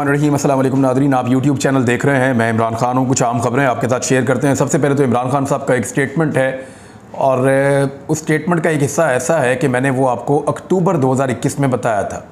रहीम अस्सलाम वालेकुम नाज़रीन, आप यूट्यूब चैनल देख रहे हैं। मैं इमरान खान हूँ। कुछ आम खबरें आपके साथ शेयर करते हैं। सबसे पहले तो इमरान खान साहब का एक स्टेटमेंट है और उस स्टेटमेंट का एक हिस्सा ऐसा है कि मैंने वो आपको अक्टूबर 2021 में बताया था।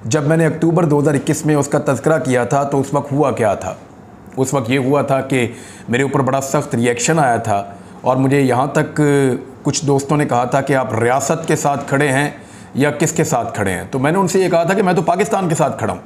जब मैंने अक्टूबर 2021 में उसका तज़किरा किया था तो उस वक्त हुआ क्या था? उस वक्त ये हुआ था कि मेरे ऊपर बड़ा सख्त रिएक्शन आया था और मुझे यहाँ तक कुछ दोस्तों ने कहा था कि आप रियासत के साथ खड़े हैं या किसके साथ खड़े हैं। तो मैंने उनसे ये कहा था कि मैं तो पाकिस्तान के साथ खड़ा हूँ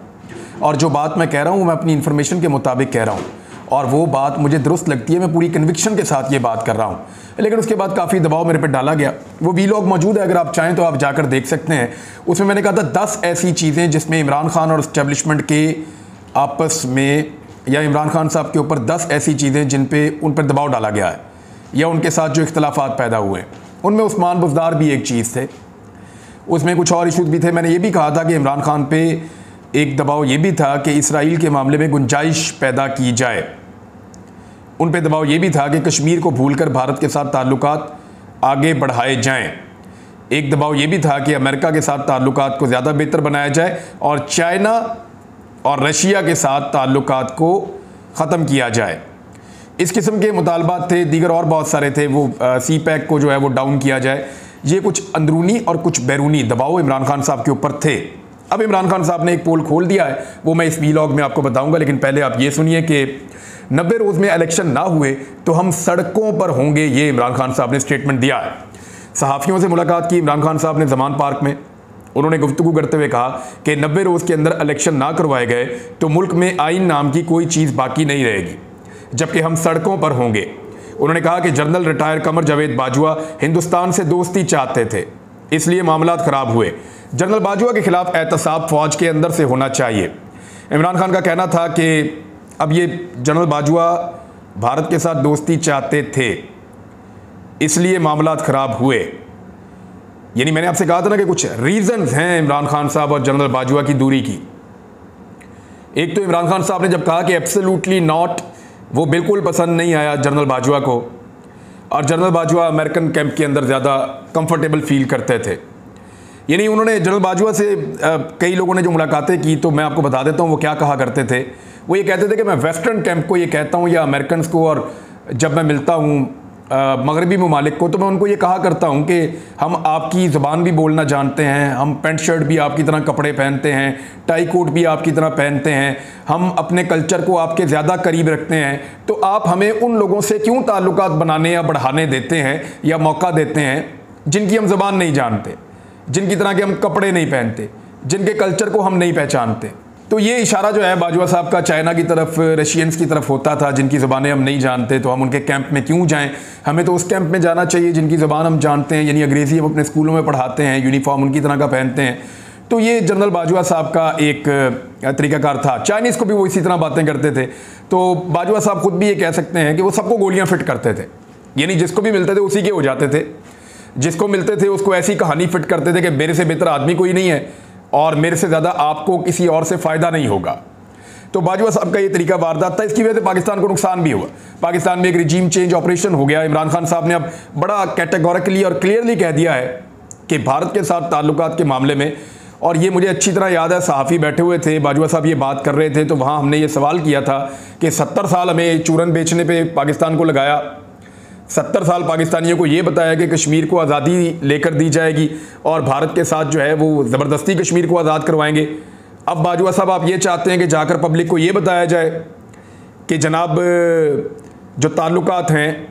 और जो बात मैं कह रहा हूँ मैं अपनी इन्फॉर्मेशन के मुताबिक कह रहा हूँ और वो बात मुझे दुरुस्त लगती है। मैं पूरी कन्विक्शन के साथ ये बात कर रहा हूँ, लेकिन उसके बाद काफ़ी दबाव मेरे पे डाला गया। वो वीलॉग मौजूद है, अगर आप चाहें तो आप जाकर देख सकते हैं। उसमें मैंने कहा था 10 ऐसी चीज़ें जिसमें इमरान खान और इस्टेब्लिशमेंट के आपस में या इमरान खान साहब के ऊपर 10 ऐसी चीज़ें जिन पर उन पर दबाव डाला गया है या उनके साथ जो इख्तलाफात पैदा हुए हैं। उनमें उस्मान बुज़दार भी एक चीज़ थे, उसमें कुछ और इशूज़ भी थे। मैंने ये भी कहा था कि इमरान खान पे एक दबाव ये भी था कि इसराइल के मामले में गुंजाइश पैदा की जाए। उन पे दबाव ये भी था कि कश्मीर को भूलकर भारत के साथ ताल्लुकात आगे बढ़ाए जाएं। एक दबाव ये भी था कि अमेरिका के साथ ताल्लुकात को ज़्यादा बेहतर बनाया जाए और चाइना और रशिया के साथ ताल्लुकात को ख़त्म किया जाए। इस किस्म के मुतालबात थे, दीगर और बहुत सारे थे। वो CPEC को जो है वो डाउन किया जाए। ये कुछ अंदरूनी और कुछ बैरूनी दबाव इमरान खान साहब के ऊपर थे। अब इमरान खान साहब ने एक पोल खोल दिया है, वो मैं इस वीलॉग में आपको बताऊंगा, लेकिन पहले आप ये सुनिए कि 90 रोज़ में इलेक्शन ना हुए तो हम सड़कों पर होंगे। ये इमरान खान साहब ने स्टेटमेंट दिया है। सहाफ़ियों से मुलाकात की इमरान खान साहब ने ज़मान पार्क में। उन्होंने गुफ्तगू करते हुए कहा कि 90 रोज़ के अंदर इलेक्शन ना करवाए गए तो मुल्क में आइन नाम की कोई चीज़ बाकी नहीं रहेगी, जबकि हम सड़कों पर होंगे। उन्होंने कहा कि जनरल रिटायर कमर जावेद बाजवा हिंदुस्तान से दोस्ती चाहते थे, इसलिए मामलात ख़राब हुए। जनरल बाजवा के खिलाफ एहतसाब फ़ौज के अंदर से होना चाहिए। इमरान खान का कहना था कि अब ये जनरल बाजवा भारत के साथ दोस्ती चाहते थे, इसलिए मामलात ख़राब हुए। यानी मैंने आपसे कहा था ना कि कुछ रीज़न्स हैं इमरान खान साहब और जनरल बाजवा की दूरी की। एक तो इमरान खान साहब ने जब कहा कि एब्सोल्युटली नॉट, वो बिल्कुल पसंद नहीं आया जनरल बाजवा को, और जनरल बाजवा अमेरिकन कैंप के अंदर ज़्यादा कंफर्टेबल फील करते थे। यानी उन्होंने जनरल बाजवा से कई लोगों ने जो मुलाकातें की, तो मैं आपको बता देता हूँ वो क्या कहा करते थे। वो ये कहते थे कि मैं वेस्टर्न कैंप को ये कहता हूँ या अमेरिकन को, और जब मैं मिलता हूँ मगरबी ममालिक को तो मैं उनको ये कहा करता हूँ कि हम आपकी ज़बान भी बोलना जानते हैं, हम पेंट शर्ट भी आपकी तरह कपड़े पहनते हैं, टाई कोट भी आपकी तरह पहनते हैं, हम अपने कल्चर को आपके ज़्यादा करीब रखते हैं, तो आप हमें उन लोगों से क्यों ताल्लुकात बनाने या बढ़ाने देते हैं या मौका देते हैं जिनकी हम ज़बान नहीं जानते, जिनकी तरह के हम कपड़े नहीं पहनते, जिनके कल्चर को हम नहीं पहचानते। तो ये इशारा जो है बाजवा साहब का चाइना की तरफ, रशियंस की तरफ होता था, जिनकी ज़बानें हम नहीं जानते तो हम उनके कैंप में क्यों जाएं। हमें तो उस कैंप में जाना चाहिए जिनकी ज़बान हम जानते हैं। यानी अंग्रेज़ी हम अपने स्कूलों में पढ़ाते हैं, यूनिफॉर्म उनकी तरह का पहनते हैं। तो ये जनरल बाजवा साहब का एक तरीक़ाकार था। चाइनीज़ को भी वो इसी तरह बातें करते थे। तो बाजवा साहब खुद भी ये कह सकते हैं कि वो सबको गोलियाँ फिट करते थे। यानी जिसको भी मिलते थे उसी के हो जाते थे, जिसको मिलते थे उसको ऐसी कहानी फिट करते थे कि मेरे से बेहतर आदमी कोई नहीं है और मेरे से ज़्यादा आपको किसी और से फ़ायदा नहीं होगा। तो बाजवा साहब का ये तरीका वारदात था। इसकी वजह से पाकिस्तान को नुकसान भी हुआ। पाकिस्तान में एक रिजीम चेंज ऑपरेशन हो गया। इमरान खान साहब ने अब बड़ा कैटेगोरिकली और क्लियरली कह दिया है कि भारत के साथ ताल्लुकात के मामले में, और ये मुझे अच्छी तरह याद है, सहाफ़ी बैठे हुए थे, बाजवा साहब ये बात कर रहे थे, तो वहाँ हमने ये सवाल किया था कि 70 साल हमें चूरन बेचने पर पाकिस्तान को लगाया, 70 साल पाकिस्तानियों को ये बताया कि कश्मीर को आज़ादी लेकर दी जाएगी और भारत के साथ जो है वो ज़बरदस्ती कश्मीर को आज़ाद करवाएंगे। अब बाजवा साहब आप ये चाहते हैं कि जाकर पब्लिक को ये बताया जाए कि जनाब जो ताल्लुकात हैं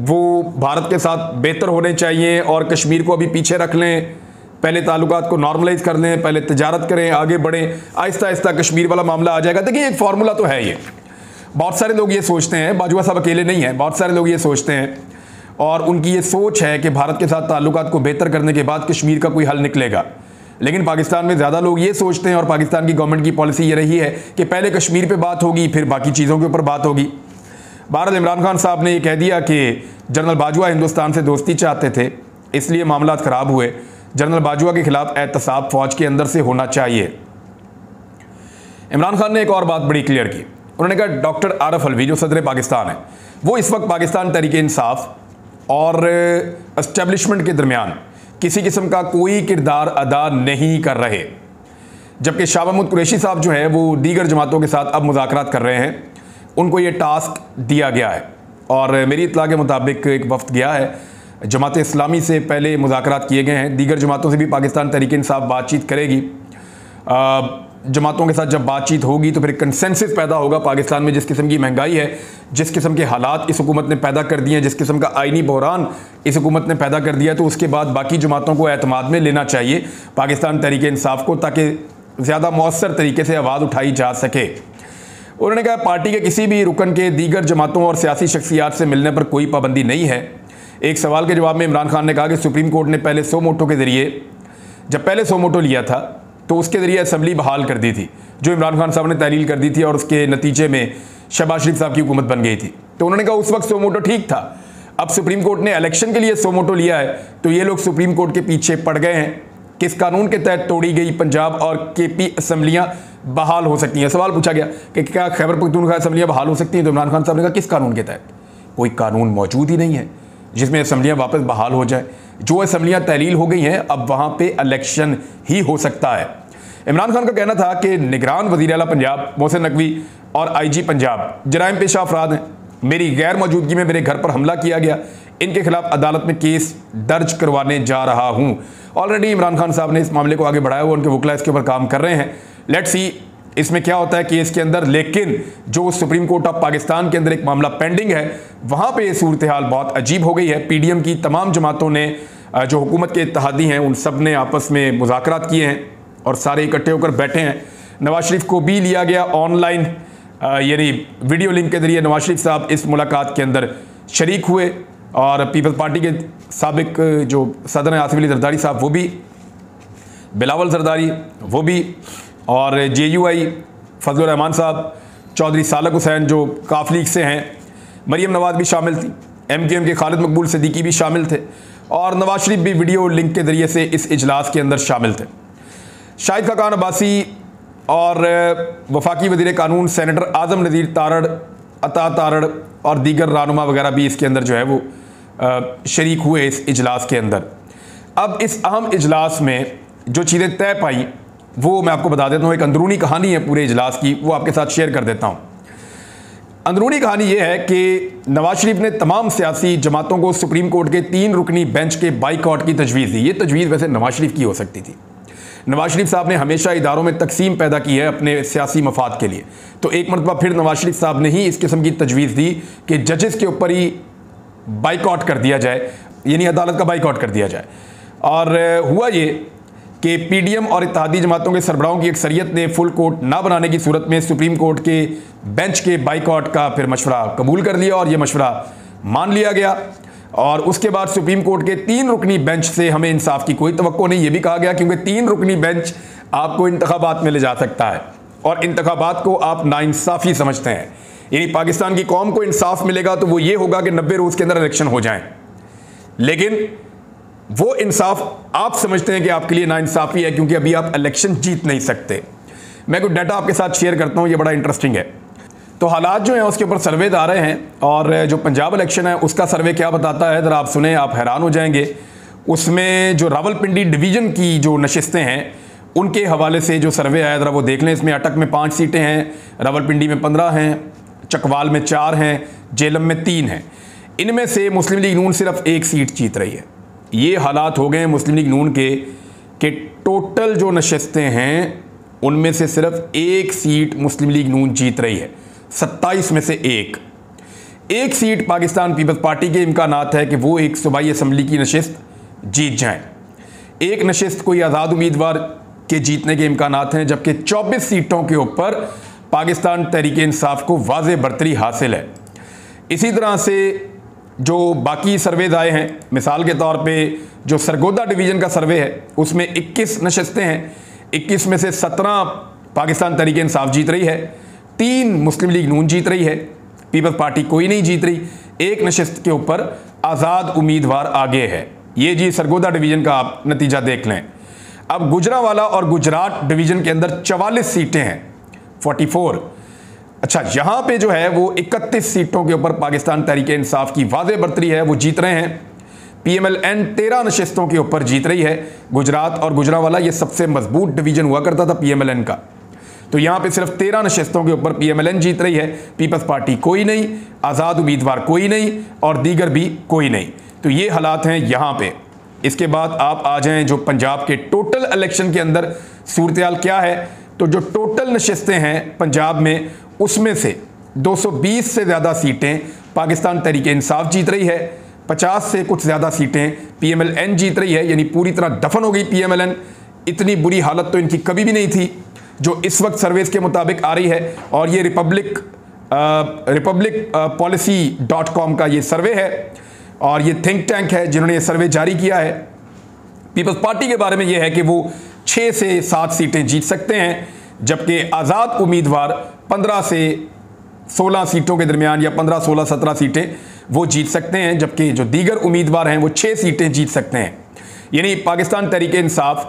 वो भारत के साथ बेहतर होने चाहिए और कश्मीर को अभी पीछे रख लें, पहले ताल्लुकात को नॉर्मलाइज कर लें, पहले तिजारत करें, आगे बढ़ें, आहिस्ता आहिस्ता कश्मीर वाला मामला आ जाएगा। देखिए एक फार्मूला तो है ये, बहुत सारे लोग ये सोचते हैं, बाजवा साहब अकेले नहीं हैं, बहुत सारे लोग ये सोचते हैं और उनकी ये सोच है कि भारत के साथ ताल्लुकात को बेहतर करने के बाद कश्मीर का कोई हल निकलेगा। लेकिन पाकिस्तान में ज़्यादा लोग ये सोचते हैं और पाकिस्तान की गवर्नमेंट की पॉलिसी ये रही है कि पहले कश्मीर पे बात होगी फिर बाकी चीज़ों के ऊपर बात होगी। बहरहाल इमरान खान साहब ने ये कह दिया कि जनरल बाजवा हिंदुस्तान से दोस्ती चाहते थे, इसलिए मामलात ख़राब हुए। जनरल बाजवा के खिलाफ एहतसाब फ़ौज के अंदर से होना चाहिए। इमरान खान ने एक और बात बड़ी क्लियर की। उन्होंने कहा डॉक्टर आरिफ अलवी जो सदर पाकिस्तान है वो इस वक्त पाकिस्तान तहरीक इंसाफ और एस्टेब्लिशमेंट के दरमियान किसी किस्म का कोई किरदार अदा नहीं कर रहे। जबकि शाह महमूद कुरैशी साहब जो है वो दीगर जमातों के साथ अब मुज़ाकरात कर रहे हैं, उनको ये टास्क दिया गया है। और मेरी इत्तला के मुताबिक एक वफ्द गया है, जमात इस्लामी से पहले मुज़ाकरात किए गए हैं, दीगर जमातों से भी पाकिस्तान तहरीक इंसाफ बातचीत करेगी। जमातों के साथ जब बातचीत होगी तो फिर कंसेंसस पैदा होगा पाकिस्तान में। जिस किस्म की महंगाई है, जिस किस्म के हालात इस हुकूमत ने पैदा कर दिए हैं, जिस किस्म का आइनी बहरान इस हुकूमत ने पैदा कर दिया है, तो उसके बाद बाकी जमातों को एतमाद में लेना चाहिए पाकिस्तान तहरीक इंसाफ को, ताकि ज़्यादा मौसर तरीके से आवाज़ उठाई जा सके। उन्होंने कहा पार्टी के किसी भी रुकन के दीगर जमातों और सियासी शख्सियात से मिलने पर कोई पाबंदी नहीं है। एक सवाल के जवाब में इमरान खान ने कहा कि सुप्रीम कोर्ट ने पहले सो मोटो के ज़रिए, जब पहले सो मोटो लिया था तो उसके ज़रिए असम्बली बहाल कर दी थी, जो इमरान खान साहब ने तहलील कर दी थी, और उसके नतीजे में शहबाज शरीफ साहब की हुकूमत बन गई थी। तो उन्होंने कहा उस वक्त सो मोटो ठीक था। अब सुप्रीम कोर्ट ने इलेक्शन के लिए सो मोटो लिया है, तो ये लोग सुप्रीम कोर्ट के पीछे पड़ गए हैं। किस कानून के तहत तोड़ी गई पंजाब और केपी असम्बलियाँ बहाल हो सकती हैं? सवाल पूछा गया कि क्या खैबर पख्तूनख्वा असम्बलियाँ बहाल हो सकती हैं? तो इमरान खान साहब ने कहा किस कानून के तहत? कोई कानून मौजूद ही नहीं है जिसमें असम्बलियाँ वापस बहाल हो जाए। जो असम्बलियाँ तहलील हो गई हैं, अब वहाँ पे इलेक्शन ही हो सकता है। इमरान खान का कहना था कि निगरान वज़ीर आला पंजाब मोहसिन नकवी और IG पंजाब जराइम पेशा अफराद हैं। मेरी गैर मौजूदगी में मेरे घर पर हमला किया गया, इनके खिलाफ अदालत में केस दर्ज करवाने जा रहा हूँ। ऑलरेडी इमरान खान साहब ने इस मामले को आगे बढ़ाया हुआ, उनके वकील इसके ऊपर काम कर रहे हैं। लेट्स सी इसमें क्या होता है केस के अंदर। लेकिन जो सुप्रीम कोर्ट ऑफ पाकिस्तान के अंदर एक मामला पेंडिंग है, वहाँ पे सूरत हाल बहुत अजीब हो गई है। PDM की तमाम जमातों ने, जो हुकूमत के इत्तेहादी हैं, उन सब ने आपस में मुज़ाकरात किए हैं और सारे इकट्ठे होकर बैठे हैं। नवाज शरीफ को भी लिया गया ऑनलाइन, यानी वीडियो लिंक के जरिए नवाज शरीफ साहब इस मुलाकात के अंदर शरीक हुए, और पीपल्स पार्टी के साबिक जो सदर हैं आसिफ अली जरदारी साहब वो भी, बिलावल जरदारी वो भी, और JUI फजलुर रहमान साहब, चौधरी सालक हुसैन जो काफ लीग से हैं, मरियम नवाज भी शामिल थी, MKM के खालिद मकबूल सिद्दीकी भी शामिल थे, और नवाज शरीफ भी वीडियो लिंक के ज़रिए से इस इजलास के अंदर शामिल थे। शाहिद खाकान अब्बासी और वफाकी वज़ीर कानून सेनेटर आज़म नज़ीर तारड़, अता तारड़ और दीगर रहनुमा वगैरह भी इसके अंदर जो है वो शरीक हुए इस इजलास के अंदर। अब इस अहम इजलास में जो चीज़ें तय पाई वो मैं आपको बता देता हूँ। एक अंदरूनी कहानी है पूरे इजलास की, वो आपके साथ शेयर कर देता हूँ। अंदरूनी कहानी ये है कि नवाज शरीफ ने तमाम सियासी जमातों को सुप्रीम कोर्ट के 3 रुकनी बेंच के बाइकआउट की तजवीज़ दी। ये तजवीज़ वैसे नवाज शरीफ की हो सकती थी। नवाज शरीफ साहब ने हमेशा इदारों में तकसीम पैदा की है अपने सियासी मफाद के लिए, तो एक मरतबा फिर नवाज शरीफ साहब ने ही इस किस्म की तजवीज़ दी कि जजेस के ऊपर ही बाइकआउट कर दिया जाए, यानी अदालत का बाइकआउट कर दिया जाए। और हुआ ये कि PDM और इत्तेहादी जमातों के सरबराहों की अक्सरियत ने फुल कोर्ट ना बनाने की सूरत में सुप्रीम कोर्ट के बेंच के बाइकआउट का फिर मशवरा कबूल कर लिया, और यह मशवरा मान लिया गया। और उसके बाद सुप्रीम कोर्ट के 3 रुकनी बेंच से हमें इंसाफ की कोई तवक्को नहीं, ये भी कहा गया, क्योंकि 3 रुकनी बेंच आपको इंतखाबात में ले जा सकता है, और इंतखाबात को आप नाइंसाफ़ी समझते हैं। यानी पाकिस्तान की कौम को इंसाफ मिलेगा तो वो ये होगा कि 90 रोज़ के अंदर इलेक्शन हो जाएं, लेकिन वो इंसाफ आप समझते हैं कि आपके लिए नाइंसाफ़ी है, क्योंकि अभी आप इलेक्शन जीत नहीं सकते। मैं कुछ डाटा आपके साथ शेयर करता हूँ, ये बड़ा इंटरेस्टिंग है। तो हालात जो हैं उसके ऊपर सर्वे आ रहे हैं, और जो पंजाब इलेक्शन है उसका सर्वे क्या बताता है ज़रा आप सुने, आप हैरान हो जाएंगे। उसमें जो रावलपिंडी डिवीज़न की जो नशिस्तें हैं उनके हवाले से जो सर्वे आया ज़रा वो देख लें। इसमें अटक में 5 सीटें हैं, रावलपिंडी में 15 हैं, चकवाल में 4 हैं, जेलम में 3 हैं। इनमें से मुस्लिम लीग नून सिर्फ 1 सीट जीत रही है। ये हालात हो गए मुस्लिम लीग नून के टोटल जो नशिस्तें हैं उनमें से सिर्फ 1 सीट मुस्लिम लीग नून जीत रही है। 27 में से एक सीट पाकिस्तान पीपल्स पार्टी के इम्कानात है कि वो एक सूबाई असम्बली की नशिस्त जीत जाएं। 1 नशिस्त कोई आज़ाद उम्मीदवार के जीतने के इम्कानात हैं, जबकि 24 सीटों के ऊपर पाकिस्तान तहरीक इंसाफ को वाज़े बरतरी हासिल है। इसी तरह से जो बाकी सर्वेज आए हैं, मिसाल के तौर पे जो सरगोदा डिवीज़न का सर्वे है उसमें 21 नशिस्तें हैं, 21 में से 17 पाकिस्तान तहरीक इंसाफ जीत रही है, 3 मुस्लिम लीग नून जीत रही है, पीपल्स पार्टी कोई नहीं जीत रही, 1 नशिस्त के ऊपर आज़ाद उम्मीदवार आगे है। ये जी सरगोदा डिवीज़न का आप नतीजा देख लें। अब गुजरांवाला और गुजरात डिवीज़न के अंदर 44 सीटें हैं, 44। अच्छा, यहाँ पे जो है वो 31 सीटों के ऊपर पाकिस्तान तहरीक इंसाफ की वाज़े बरतरी है, वो जीत रहे हैं। PMLN 13 नशिस्तों के ऊपर जीत रही है। गुजरात और गुजरांवाला ये सबसे मजबूत डिवीजन हुआ करता था PMLN का, तो यहां पे सिर्फ 13 नशिस्तों के ऊपर PMLN जीत रही है। पीपल्स पार्टी कोई नहीं, आज़ाद उम्मीदवार कोई नहीं और दीगर भी कोई नहीं। तो ये हालात हैं यहां पे। इसके बाद आप आ जाएं जो पंजाब के टोटल इलेक्शन के अंदर सूरत क्या है। तो जो टोटल नशिस्तें हैं पंजाब में, उसमें से 220 से ज़्यादा सीटें पाकिस्तान तहरीक इंसाफ जीत रही है, 50 से कुछ ज़्यादा सीटें PMLN जीत रही है, यानी पूरी तरह दफन हो गई PMLN। इतनी बुरी हालत तो इनकी कभी भी नहीं थी जो इस वक्त सर्वेस के मुताबिक आ रही है। और ये रिपब्लिक policy.com का ये सर्वे है और ये थिंक टैंक है जिन्होंने ये सर्वे जारी किया है। पीपल्स पार्टी के बारे में ये है कि वो 6 से 7 सीटें जीत सकते हैं, जबकि आज़ाद उम्मीदवार 15 से 16 सीटों के दरमियान या 15, 16, 17 सीटें वो जीत सकते हैं, जबकि जो दीगर उम्मीदवार हैं वो 6 सीटें जीत सकते हैं। यानी पाकिस्तान तहरीक इंसाफ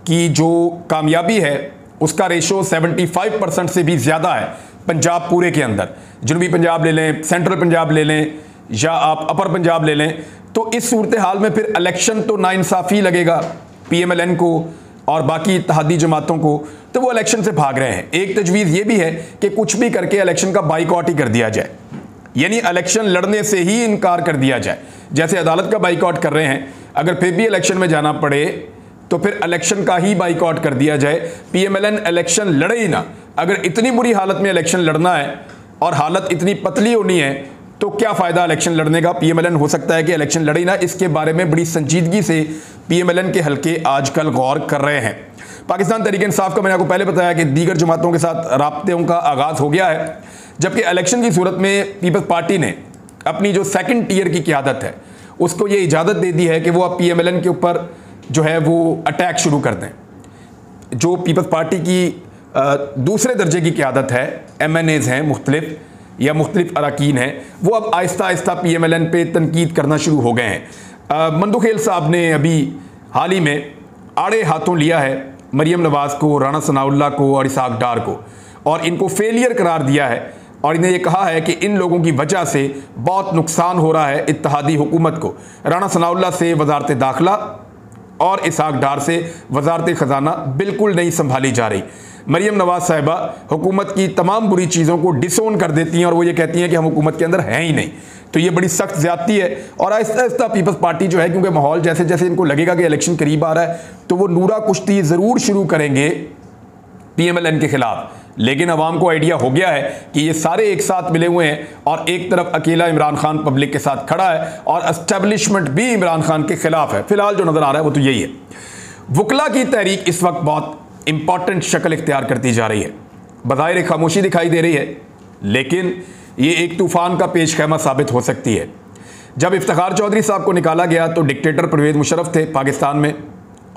की जो कामयाबी है उसका रेशो 75% से भी ज़्यादा है पंजाब पूरे के अंदर। जनूबी पंजाब ले लें, सेंट्रल पंजाब ले लें या आप अपर पंजाब ले लें, तो इस सूरत हाल में फिर इलेक्शन तो नाइंसाफ़ी लगेगा PMLN को और बाकी इत्तेहादी जमातों को, तो वो इलेक्शन से भाग रहे हैं। एक तजवीज़ ये भी है कि कुछ भी करके इलेक्शन का बाइकआउट ही कर दिया जाए, यानी इलेक्शन लड़ने से ही इनकार कर दिया जाए। जैसे अदालत का बाइकआउट कर रहे हैं, अगर फिर भी इलेक्शन में जाना पड़े तो फिर इलेक्शन का ही बाइकआउट कर दिया जाए। PMLN इलेक्शन लड़े ही ना। अगर इतनी बुरी हालत में इलेक्शन लड़ना है और हालत इतनी पतली होनी है तो क्या फ़ायदा इलेक्शन लड़ने का। PMLN हो सकता है कि इलेक्शन लड़े ना। इसके बारे में बड़ी संजीदगी से PMLN के हल्के आजकल गौर कर रहे हैं। पाकिस्तान तहरीक इंसाफ का मैंने आपको पहले बताया कि दीगर जमातों के साथ राब्तों का आगाज़ हो गया है, जबकि इलेक्शन की सूरत में पीपल्स पार्टी ने अपनी जो सेकंड टियर की क़यादत है उसको ये इजाज़त दे दी है कि वो अब PMLN के ऊपर जो है वो अटैक शुरू कर दें। जो पीपल्स पार्टी की दूसरे दर्जे की क़यादत है, MNAs हैं मुख्तलिफ या मुख्तलिफ अरकान हैं, वो अब आहिस्ता आहिस्ता PMLN पे तनकीद करना शुरू हो गए हैं। मंदुखेल साहब ने अभी हाल ही में आड़े हाथों लिया है मरीम नवाज़ को, राना सनाउल्लाह को और इसहाक डार को, और इनको फेलियर करार दिया है और इन्हें यह कहा है कि इन लोगों की वजह से बहुत नुकसान हो रहा है इत्तेहादी हुकूमत को। राना सनाउल्लाह से वजारत दाखिला और इसहाक डार से वजारत ख़जाना बिल्कुल नहीं संभाली जा रही। मरीम नवाज़ साहिबा हुकूमत की तमाम बुरी चीज़ों को डिसोन कर देती हैं और वो ये कहती हैं कि हम हुकूमत के अंदर हैं ही नहीं। तो ये बड़ी सख्त ज़्यादती है। और आहिस्ता आहिस्ता पीपल्स पार्टी जो है, क्योंकि माहौल जैसे जैसे इनको लगेगा कि इलेक्शन करीब आ रहा है, तो वो नूरा कुश्ती ज़रूर शुरू करेंगे PMLN के ख़िलाफ़। लेकिन अवाम को आइडिया हो गया है कि ये सारे एक साथ मिले हुए हैं और एक तरफ अकेला इमरान खान पब्लिक के साथ खड़ा है और एस्टेब्लिशमेंट भी इमरान खान के खिलाफ है। फिलहाल जो नज़र आ रहा है वो तो यही है। वकला की तहरीक इस वक्त बहुत इंपॉर्टेंट शक्ल इख्तियार करती जा रही है। बज़ाहिर खामोशी दिखाई दे रही है, लेकिन ये एक तूफ़ान का पेश खैमा साबित हो सकती है। जब इफ्तिखार चौधरी साहब को निकाला गया तो डिक्टेटर परवेज़ मुशर्रफ थे पाकिस्तान में,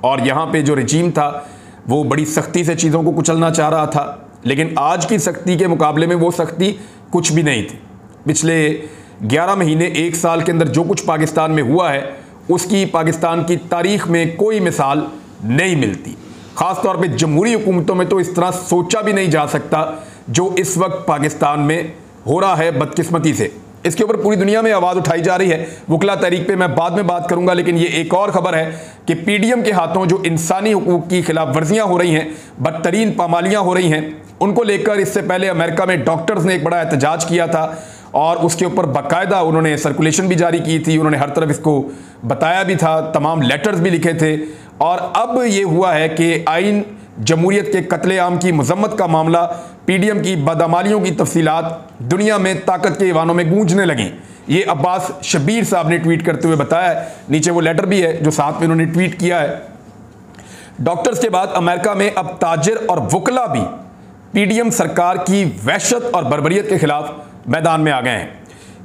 और यहाँ पे जो रजीम था वो बड़ी सख्ती से चीज़ों को कुचलना चाह रहा था। लेकिन आज की सख्ती के मुकाबले में वो सख्ती कुछ भी नहीं थी। पिछले 11 महीने, 1 साल के अंदर जो कुछ पाकिस्तान में हुआ है उसकी पाकिस्तान की तारीख़ में कोई मिसाल नहीं मिलती। ख़ास तौर पे जमहूरी हुकूमतों में तो इस तरह सोचा भी नहीं जा सकता जो इस वक्त पाकिस्तान में हो रहा है, बदकिस्मती से। इसके ऊपर पूरी दुनिया में आवाज़ उठाई जा रही है। वकला तहरीक पे मैं बाद में बात करूंगा, लेकिन ये एक और ख़बर है कि PDM के हाथों जो इंसानी हुकूक की खिलाफ वर्जियाँ हो रही हैं, बदतरीन पामालियाँ हो रही हैं, उनको लेकर इससे पहले अमेरिका में डॉक्टर्स ने एक बड़ा एहतजाज किया था और उसके ऊपर बाकायदा उन्होंने सर्कुलेशन भी जारी की थी। उन्होंने हर तरफ इसको बताया भी था, तमाम लेटर्स भी लिखे थे। और अब ये हुआ है कि आइन जमहूरियत के कत्लेआम की मजम्मत का मामला, PDM की बदअमालियों की तफसीलात दुनिया में ताकत के ईवानों में गूंजने लगी। ये अब्बास शब्बीर साहब ने ट्वीट करते हुए बताया है। नीचे वो लेटर भी है जो साथ में उन्होंने ट्वीट किया है। डॉक्टर्स के बाद अमेरिका में अब ताजिर और वकला भी PDM सरकार की वहशत और बर्बरियत के खिलाफ मैदान में आ गए हैं।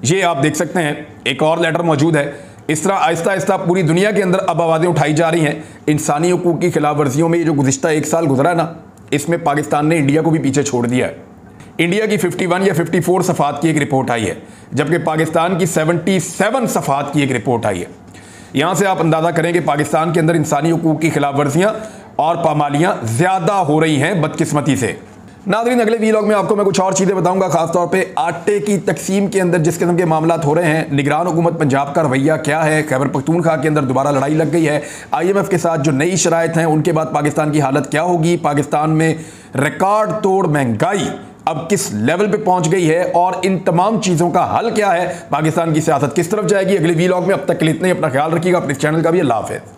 ये आप देख सकते हैं, एक और लेटर मौजूद है। इस तरह आहिस्ता आहिस्ता पूरी दुनिया के अंदर अब आवाज़ें उठाई जा रही हैं इंसानी हुकूक की खिलाफ वर्जियों में। ये जो गुज़िश्ता 1 साल गुजरा है ना, इसमें पाकिस्तान ने इंडिया को भी पीछे छोड़ दिया है। इंडिया की 51 या 54 सफ़ात की एक रिपोर्ट आई है, जबकि पाकिस्तान की 77 सफ़ात की एक रिपोर्ट आई है। यहाँ से आप अंदाज़ा करें कि पाकिस्तान के अंदर इंसानी हुकूक की खिलाफ वर्जियाँ और पामालियाँ ज़्यादा हो रही हैं बदकिस्मती से। नाज़रीन, अगले वीलॉग में आपको मैं कुछ और चीज़ें बताऊंगा, खासतौर पे आटे की तकसीम के अंदर जिस किस्म के मामला हो रहे हैं, निगरान हुकूमत पंजाब का रवैया क्या है, खैबर पख्तूनख्वा के अंदर दोबारा लड़ाई लग गई है, IMF के साथ जो नई शराइत हैं उनके बाद पाकिस्तान की हालत क्या होगी, पाकिस्तान में रिकॉर्ड तोड़ महंगाई अब किस लेवल पे पहुंच गई है और इन तमाम चीज़ों का हल क्या है, पाकिस्तान की सियासत किस तरफ जाएगी। अगले वीलॉग में, अब तक के लिए इतना ही। अपना ख्याल रखिएगा, अपने चैनल का भी। अल्लाह हाफ़िज़।